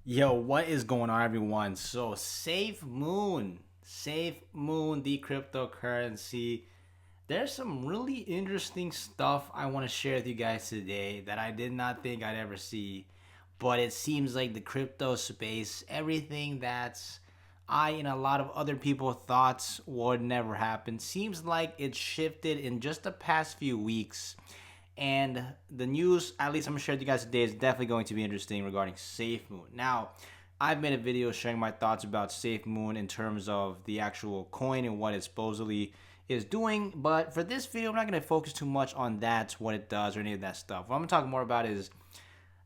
Yo, what is going on, everyone? So, Safemoon, the cryptocurrency. There's some really interesting stuff I want to share with you guys today that I did not think I'd ever see. But it seems like the crypto space, everything that's I and a lot of other people thought would never happen, seems like it shifted in just the past few weeks. And the news, at least I'm gonna share with you guys today, is definitely going to be interesting regarding Safemoon. Now, I've made a video sharing my thoughts about Safemoon in terms of the actual coin and what it supposedly is doing. But for this video, I'm not gonna focus too much on that, what it does, or any of that stuff. What I'm gonna talk more about is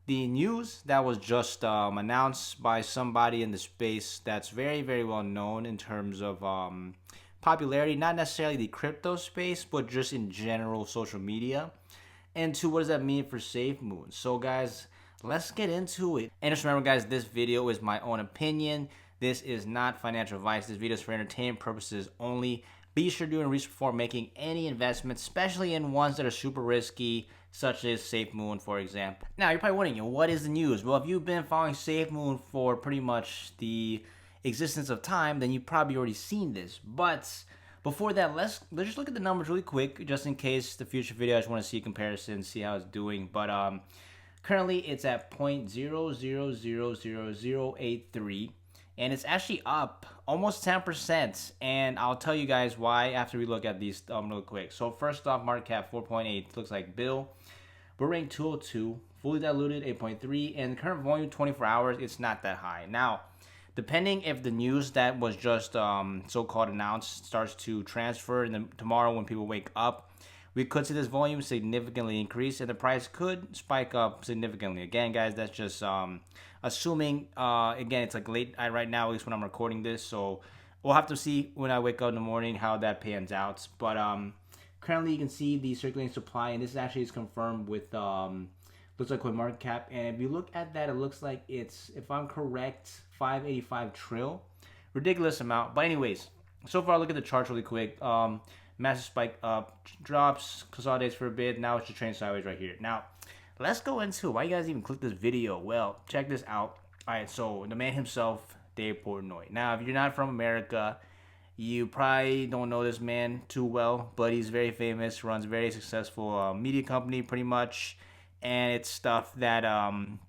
the news that was just announced by somebody in the space that's very, very well known in terms of popularity, not necessarily the crypto space, but just in general social media. And two, what does that mean for Safemoon? So, guys, let's get into it. And just remember, guys, this video is my own opinion. This is not financial advice. This video is for entertainment purposes only. Be sure to do research before making any investments, especially in ones that are super risky, such as Safemoon, for example. Now, you're probably wondering, what is the news? Well, if you've been following Safemoon for pretty much the existence of time, then you've probably already seen this. But before that, let's just look at the numbers really quick, just in case the future video I just want to see a comparison, see how it's doing. But currently it's at 0.0000083, and it's actually up almost 10%. And I'll tell you guys why after we look at these real quick. So first off, market cap 4.8 looks like Bill. We're ranked 202, fully diluted 8.3, and current volume 24 hours. It's not that high now. Depending if the news that was just so-called announced starts to transfer, and then tomorrow when people wake up, we could see this volume significantly increase, and the price could spike up significantly. Again, guys, that's just assuming. Again, it's like late right now, at least when I'm recording this, so we'll have to see when I wake up in the morning how that pans out. But currently, you can see the circulating supply, and this actually is confirmed with looks like CoinMarketCap. And if you look at that, it looks like it's, if I'm correct, 585 trill. Ridiculous amount. But anyways, so far look at the charts really quick. Massive spike up, drops, consolidates for a bit. Now it's just trending sideways right here. Now, let's go into why you guys even click this video. Well, check this out. All right, so the man himself, Dave Portnoy. Now, if you're not from America, you probably don't know this man too well, but he's very famous, runs a very successful media company pretty much, and it's stuff that and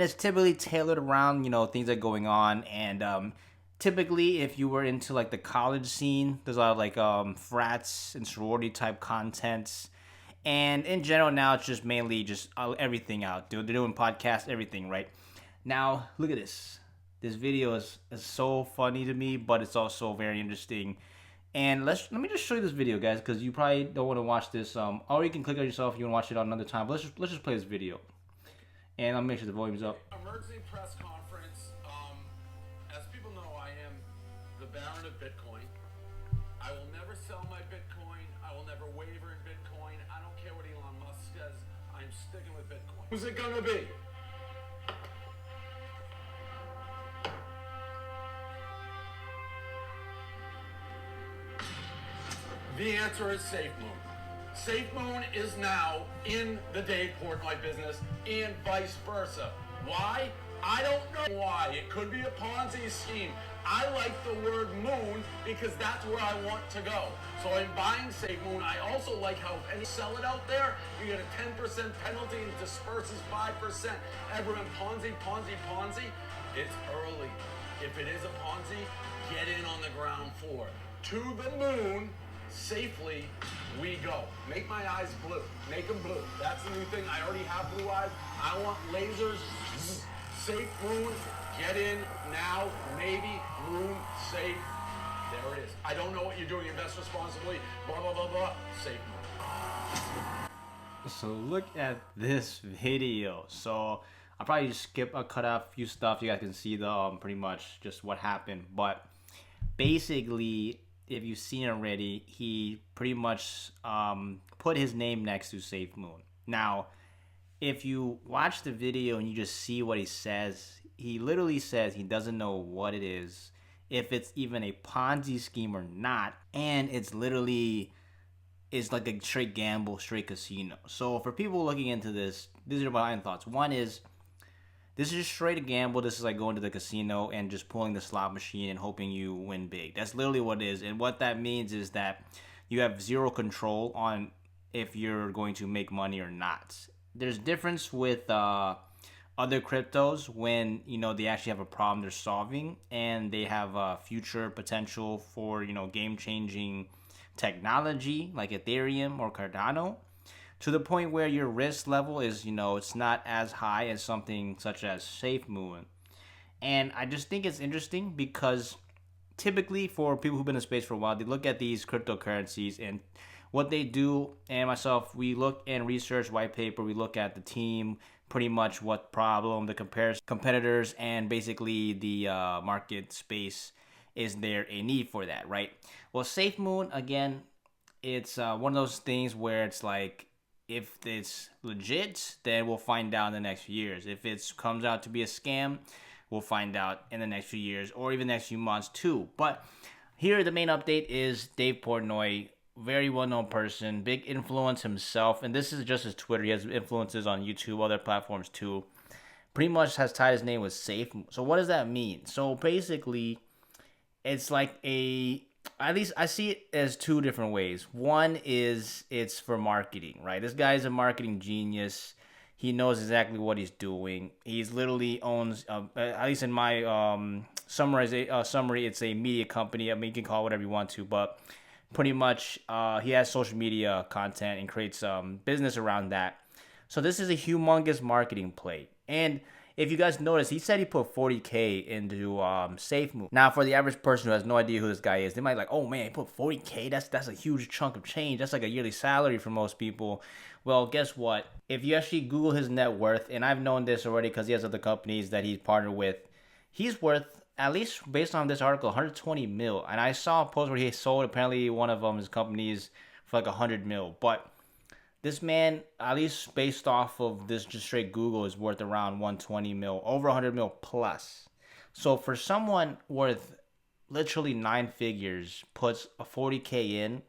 it's typically tailored around things that are going on. And typically if you were into like the college scene, there's a lot of like frats and sorority type contents. And in general now it's just mainly just everything out. They're doing podcasts, everything, right? Now look at this video is so funny to me, but it's also very interesting. And let me just show you this video, guys, because you probably don't want to watch this or you can click on yourself if you want to watch it on another time. But let's just play this video, and I'll make sure the volume's up. Emergency press conference. As people know, I am the Baron of Bitcoin. I will never sell my Bitcoin. I will never waver in Bitcoin. I don't care what Elon Musk says. I'm sticking with Bitcoin. Who's it gonna be? The answer is Safemoon. Safemoon is now in the Dave Portnoy business and vice versa. Why? I don't know why. It could be a Ponzi scheme. I like the word moon because that's where I want to go. So I'm buying Safemoon. I also like how if any sell it out there, you get a 10% penalty and disperses 5%. Everyone Ponzi. It's early. If it is a Ponzi, get in on the ground floor. To the moon. Safely we go. Make my eyes blue. Make them blue. That's the new thing. I already have blue eyes. I want lasers. Safe moon. Get in now. Maybe moon safe. There it is. I don't know what you're doing. Invest responsibly. Blah, blah, blah, blah. Safe moon. So look at this video. So I'll probably just cut out a few stuff. You guys can see the pretty much just what happened. But basically, if you've seen it already, he pretty much put his name next to Safemoon. Now, if you watch the video and you just see what he says, he literally says he doesn't know what it is, if it's even a Ponzi scheme or not, and it's literally is like a straight gamble, straight casino. So for people looking into this, these are my own thoughts. One is, This is straight a gamble. This is like going to the casino and just pulling the slot machine and hoping you win big. That's literally what it is. And what that means is that you have zero control on if you're going to make money or not. There's difference with other cryptos when they actually have a problem they're solving and they have future potential for game changing technology like Ethereum or Cardano, to the point where your risk level is it's not as high as something such as Safemoon. And I just think it's interesting because typically for people who've been in space for a while, they look at these cryptocurrencies and what they do, and myself, we look and research white paper, we look at the team, pretty much what problem, the competitors, and basically the market space. Is there a need for that, right? Well, Safemoon, again, it's one of those things where it's like, if it's legit, then we'll find out in the next few years. If it comes out to be a scam, we'll find out in the next few years or even the next few months too. But here, the main update is Dave Portnoy, very well-known person, big influence himself, and this is just his Twitter. He has influences on YouTube, other platforms too. Pretty much has tied his name with Safe. So what does that mean? So basically, it's like at least I see it as two different ways. One is it's for marketing, right? This guy is a marketing genius. He knows exactly what he's doing. He's literally owns, at least in my summary, it's a media company. I mean, you can call it whatever you want to, but pretty much he has social media content and creates business around that. So this is a humongous marketing play. And if you guys notice, he said he put 40K into Safemoon. Now, for the average person who has no idea who this guy is, they might be like, oh man, he put 40K? That's a huge chunk of change. That's like a yearly salary for most people. Well, guess what? If you actually Google his net worth, and I've known this already because he has other companies that he's partnered with, he's worth, at least based on this article, 120 mil. And I saw a post where he sold apparently one of his companies for like 100 mil. But this man, at least based off of this just straight Google, is worth around 120 mil, over 100 mil plus. So for someone worth literally 9 figures, puts a 40K in,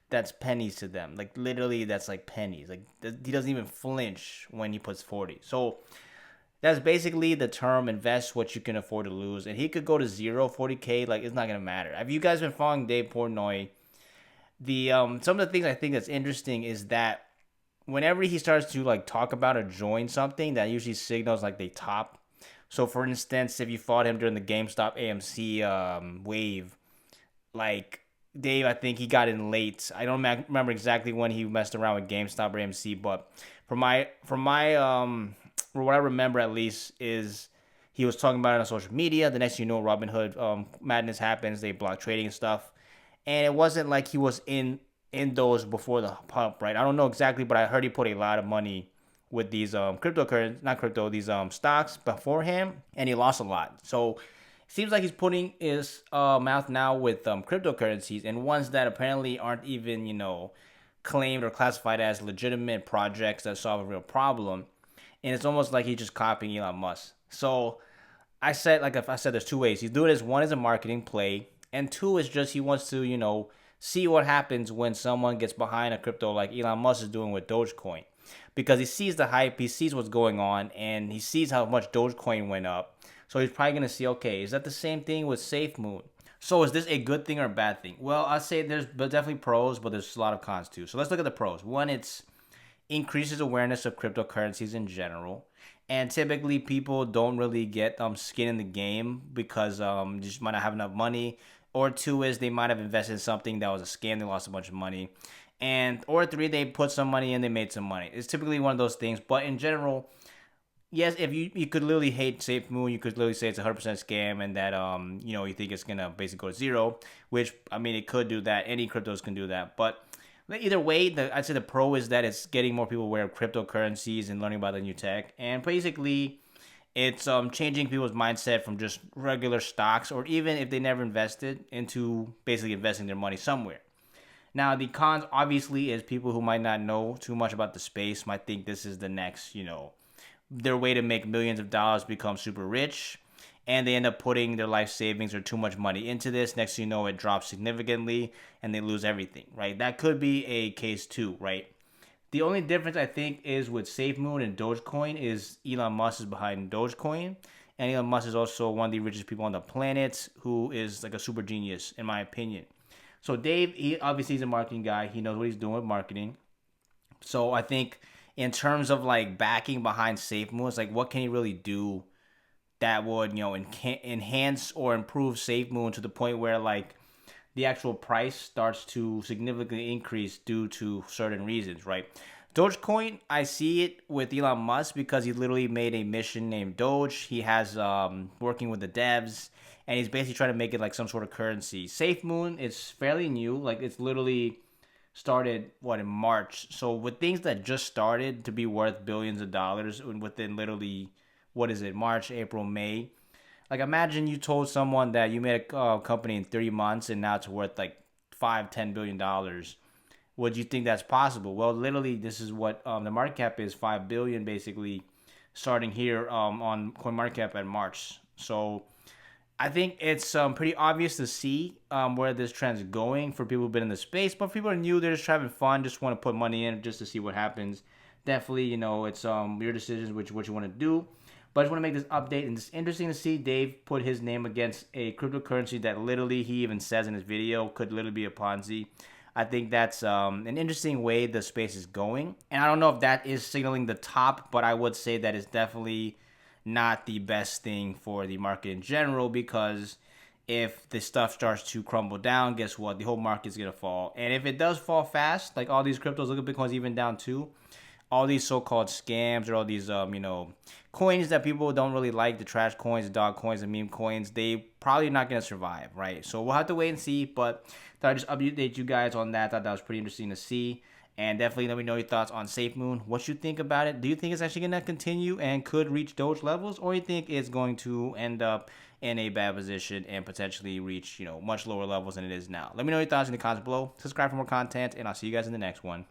that's pennies to them. Like literally, that's like pennies. Like he doesn't even flinch when he puts 40. So that's basically the term, invest what you can afford to lose. And he could go to zero, 40K, like it's not gonna matter. Have you guys been following Dave Portnoy? The some of the things I think that's interesting is that whenever he starts to like talk about or join something, that usually signals like they top. So for instance, if you fought him during the GameStop AMC wave, like Dave, I think he got in late. I don't remember exactly when he messed around with GameStop or AMC, but for what I remember at least is he was talking about it on social media. The next thing you know, Robinhood madness happens. They block trading and stuff, and it wasn't like he was in those before the pump, right? I don't know exactly, but I heard he put a lot of money with these these stocks beforehand, and he lost a lot. So it seems like he's putting his mouth now with cryptocurrencies and ones that apparently aren't even claimed or classified as legitimate projects that solve a real problem. And it's almost like he's just copying Elon Musk. So I said there's two ways he's doing this. One is a marketing play, and two is just he wants to see what happens when someone gets behind a crypto like Elon Musk is doing with Dogecoin. Because he sees the hype, he sees what's going on, and he sees how much Dogecoin went up. So he's probably going to see, okay, is that the same thing with Safemoon? So is this a good thing or a bad thing? Well, I'd say there's definitely pros, but there's a lot of cons too. So let's look at the pros. One, it's increases awareness of cryptocurrencies in general. And typically people don't really get skin in the game because they just might not have enough money. Or two is they might have invested in something that was a scam. They lost a bunch of money. Or three, they put some money in, they made some money. It's typically one of those things. But in general, yes, if you could literally hate Safemoon, you could literally say it's a 100% scam and that you think it's gonna basically go to zero. Which I mean, it could do that. Any cryptos can do that. But either way, I'd say the pro is that it's getting more people aware of cryptocurrencies and learning about the new tech. And basically, it's changing people's mindset from just regular stocks, or even if they never invested, into basically investing their money somewhere. Now, the cons obviously is people who might not know too much about the space might think this is the next, their way to make millions of dollars, become super rich, and they end up putting their life savings or too much money into this. Next thing you know, it drops significantly and they lose everything, right? That could be a case too, right? The only difference I think is with Safemoon and Dogecoin is Elon Musk is behind Dogecoin, and Elon Musk is also one of the richest people on the planet, who is like a super genius in my opinion. So Dave, he obviously he's a marketing guy. He knows what he's doing with marketing. So I think in terms of like backing behind Safemoon, it's like what can he really do that would enhance or improve Safemoon to the point where like the actual price starts to significantly increase due to certain reasons, right? Dogecoin, I see it with Elon Musk because he literally made a mission named Doge. He has working with the devs, and he's basically trying to make it like some sort of currency. SafeMoon is fairly new, like it's literally started in March. So with things that just started to be worth billions of dollars within literally March, April, May. Like imagine you told someone that you made a company in 3 months and now it's worth like $5-10 billion. Would you think that's possible? Well, literally, this is what the market cap is, 5 billion basically, starting here on CoinMarketCap at March. So I think it's pretty obvious to see where this trend is going for people who've been in the space. But for people who are new, they're just having fun, just want to put money in just to see what happens. Definitely, it's your decisions, what you want to do. But I just want to make this update, and it's interesting to see Dave put his name against a cryptocurrency that literally he even says in his video could literally be a Ponzi. I think that's an interesting way the space is going. And I don't know if that is signaling the top, but I would say that it's definitely not the best thing for the market in general, because if the stuff starts to crumble down, guess what? The whole market's going to fall. And if it does fall fast, like all these cryptos, look at Bitcoin's even down too. All these so-called scams or all these, coins that people don't really like, the trash coins, the dog coins, the meme coins, they probably not going to survive, right? So we'll have to wait and see, but thought I'd just update you guys on that. Thought that was pretty interesting to see. And definitely let me know your thoughts on Safemoon. What you think about it? Do you think it's actually going to continue and could reach Doge levels? Or you think it's going to end up in a bad position and potentially reach, much lower levels than it is now? Let me know your thoughts in the comments below. Subscribe for more content, and I'll see you guys in the next one.